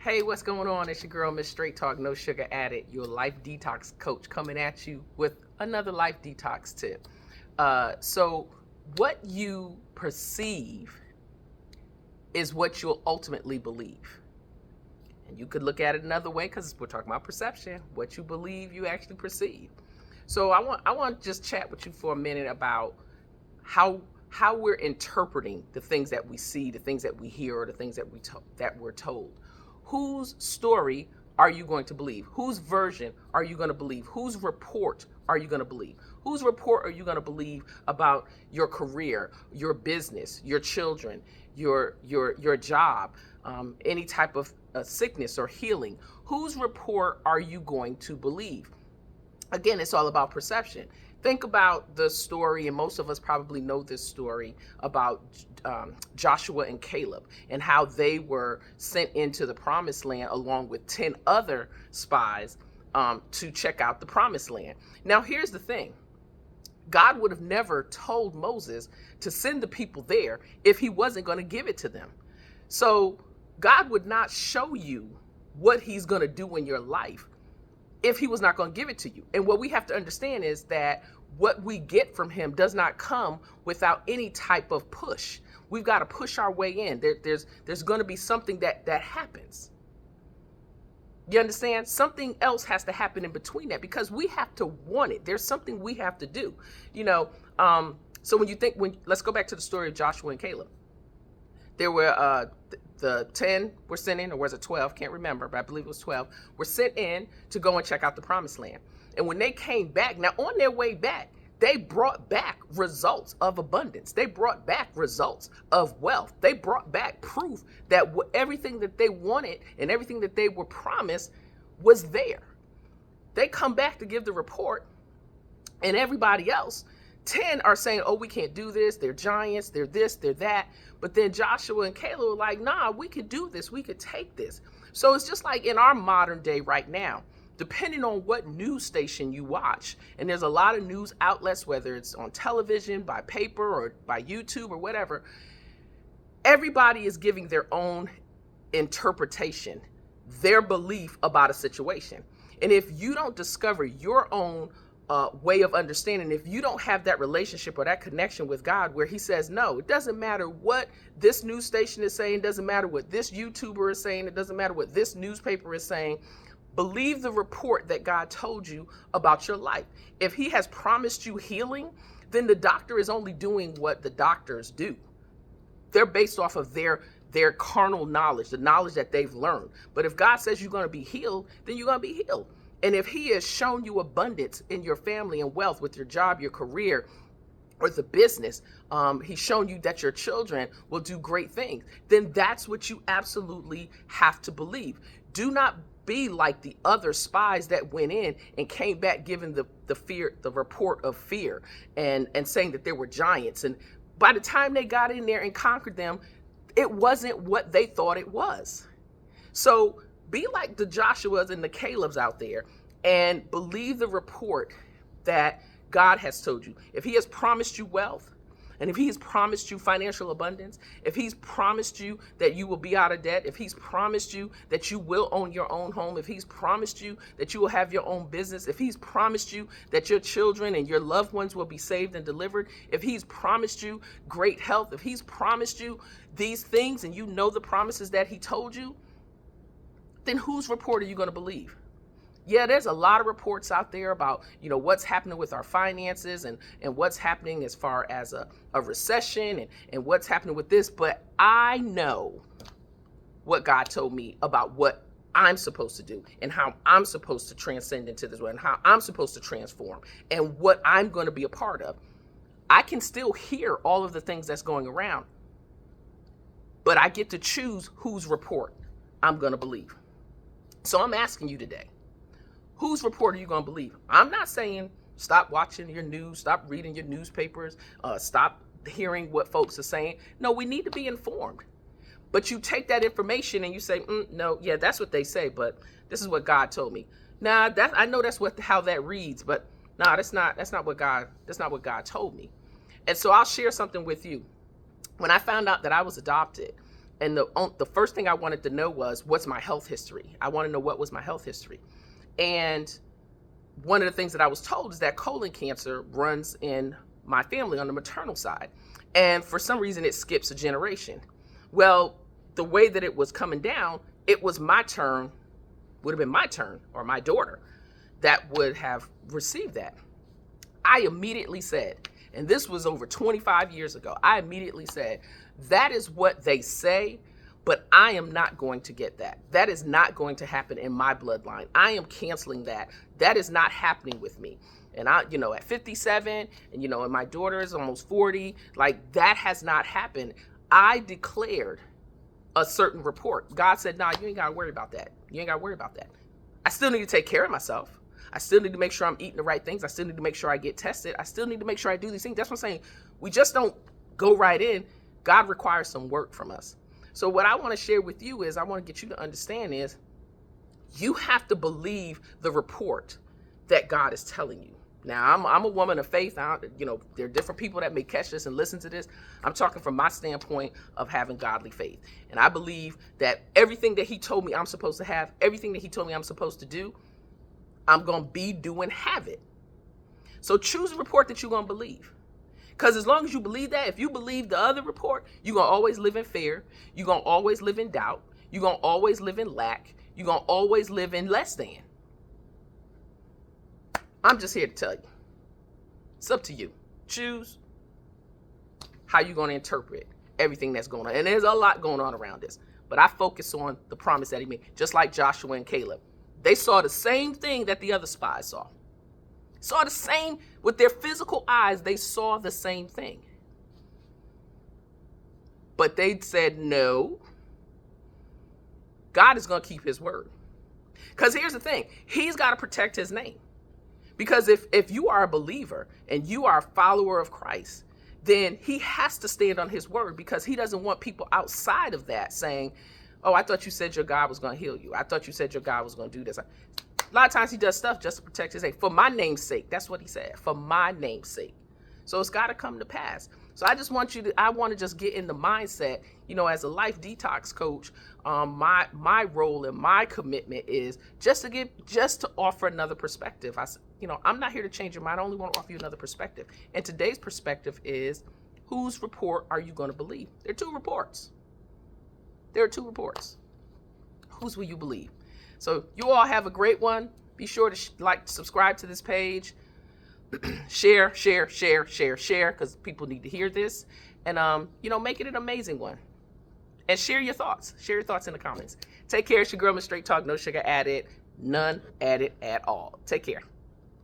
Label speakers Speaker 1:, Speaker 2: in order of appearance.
Speaker 1: Hey, what's going on? It's your girl, Miss Straight Talk, No Sugar Added, your life detox coach, coming at you with another life detox tip. So, what you perceive is what you'll ultimately believe. And you could look at it another way because we're talking about perception. What you believe, you actually perceive. So, I want to just chat with you for a minute about how we're interpreting the things that we see, the things that we hear, or the things that we're told. Whose story are you going to believe? Whose version are you going to believe? Whose report are you going to believe? Whose report are you going to believe about your career, your business, your children, your job, any type of sickness or healing? Whose report are you going to believe? Again, it's all about perception. Think about the story, and most of us probably know this story about Joshua and Caleb and how they were sent into the promised land along with 10 other spies to check out the promised land. Now, here's the thing. God would have never told Moses to send the people there if he wasn't going to give it to them. So God would not show you what he's going to do in your life if he was not going to give it to you. And what we have to understand is that what we get from him does not come without any type of push. We've got to push our way in. There's going to be something that happens. You understand? Something else has to happen in between that because we have to want it. There's something we have to do. So let's go back to the story of Joshua and Caleb. There were the 10 were sent in, or was it 12? Can't remember, but I believe it was 12, were sent in to go and check out the promised land. And when they came back, now on their way back, they brought back results of abundance. They brought back results of wealth. They brought back proof that everything that they wanted and everything that they were promised was there. They come back to give the report, and everybody else, 10 are saying, oh, we can't do this. They're giants. They're this, they're that. But then Joshua and Caleb were like, nah, we could do this. We could take this. So it's just like in our modern day right now, depending on what news station you watch, and there's a lot of news outlets, whether it's on television, by paper, or by YouTube or whatever, everybody is giving their own interpretation, their belief about a situation. And if you don't discover your own way of understanding, if you don't have that relationship or that connection with God where he says, no, it doesn't matter what this news station is saying, it doesn't matter what this YouTuber is saying, it doesn't matter what this newspaper is saying, believe the report that God told you about your life. If he has promised you healing, then the doctor is only doing what the doctors do. They're based off of their carnal knowledge, the knowledge that they've learned. But if God says you're going to be healed, then you're going to be healed. And if he has shown you abundance in your family and wealth with your job, your career, or the business, he's shown you that your children will do great things, then that's what you absolutely have to believe. Do not be like the other spies that went in and came back giving the report of fear and saying that there were giants. And by the time they got in there and conquered them, it wasn't what they thought it was. So be like the Joshuas and the Calebs out there and believe the report that God has told you. If he has promised you wealth, and if he's promised you financial abundance, if he's promised you that you will be out of debt, if he's promised you that you will own your own home, if he's promised you that you will have your own business, if he's promised you that your children and your loved ones will be saved and delivered, if he's promised you great health, if he's promised you these things and you know the promises that he told you, then whose report are you going to believe? Yeah, there's a lot of reports out there about, what's happening with our finances and what's happening as far as a recession and what's happening with this. But I know what God told me about what I'm supposed to do and how I'm supposed to transcend into this world and how I'm supposed to transform and what I'm going to be a part of. I can still hear all of the things that's going around, but I get to choose whose report I'm going to believe. So I'm asking you today, whose report are you going to believe? I'm not saying stop watching your news, stop reading your newspapers, stop hearing what folks are saying. No, we need to be informed. But you take that information and you say, no, yeah, that's what they say, but this is what God told me. Nah, I know that's how that reads, but nah, that's not what God told me. And so I'll share something with you. When I found out that I was adopted, And the first thing I wanted to know was, what's my health history? I want to know what was my health history. And one of the things that I was told is that colon cancer runs in my family on the maternal side. And for some reason, it skips a generation. Well, the way that it was coming down, it was my turn, would have been my turn, or my daughter, that would have received that. I immediately said, and this was over 25 years ago, I immediately said, that is what they say, but I am not going to get that. That is not going to happen in my bloodline. I am canceling that. That is not happening with me. And I, at 57, and, and my daughter is almost 40, like that has not happened. I declared a certain report. God said, nah, you ain't got to worry about that. You ain't got to worry about that. I still need to take care of myself. I still need to make sure I'm eating the right things. I still need to make sure I get tested. I still need to make sure I do these things. That's what I'm saying. We just don't go right in. God requires some work from us. So what I want to share with you is, I want to get you to understand is, you have to believe the report that God is telling you. Now, I'm a woman of faith. There are different people that may catch this and listen to this. I'm talking from my standpoint of having godly faith. And I believe that everything that he told me I'm supposed to have, everything that he told me I'm supposed to do, I'm going to be, do, and have it. So choose a report that you're going to believe. Because as long as you believe that, if you believe the other report, you're going to always live in fear. You're going to always live in doubt. You're going to always live in lack. You're going to always live in less than. I'm just here to tell you. It's up to you. Choose how you're going to interpret everything that's going on. And there's a lot going on around this. But I focus on the promise that he made. Just like Joshua and Caleb. They saw the same thing that the other spies saw. Saw the same, with their physical eyes, they saw the same thing. But they said, no, God is going to keep his word. Because here's the thing, he's got to protect his name. Because if you are a believer and you are a follower of Christ, then he has to stand on his word, because he doesn't want people outside of that saying, oh, I thought you said your God was going to heal you. I thought you said your God was going to do this. A lot of times he does stuff just to protect his name. For my name's sake. That's what he said. For my name's sake. So it's got to come to pass. So I just want I want to just get in the mindset, as a life detox coach, my role and my commitment is just to offer another perspective. I'm not here to change your mind. I only want to offer you another perspective. And today's perspective is, whose report are you going to believe? There are two reports. Whose will you believe? So you all have a great one. Be sure to subscribe to this page. share, because people need to hear this. And, make it an amazing one. And share your thoughts. Share your thoughts in the comments. Take care. It's your girl, Miss Straight Talk. No sugar added. None added at all. Take care.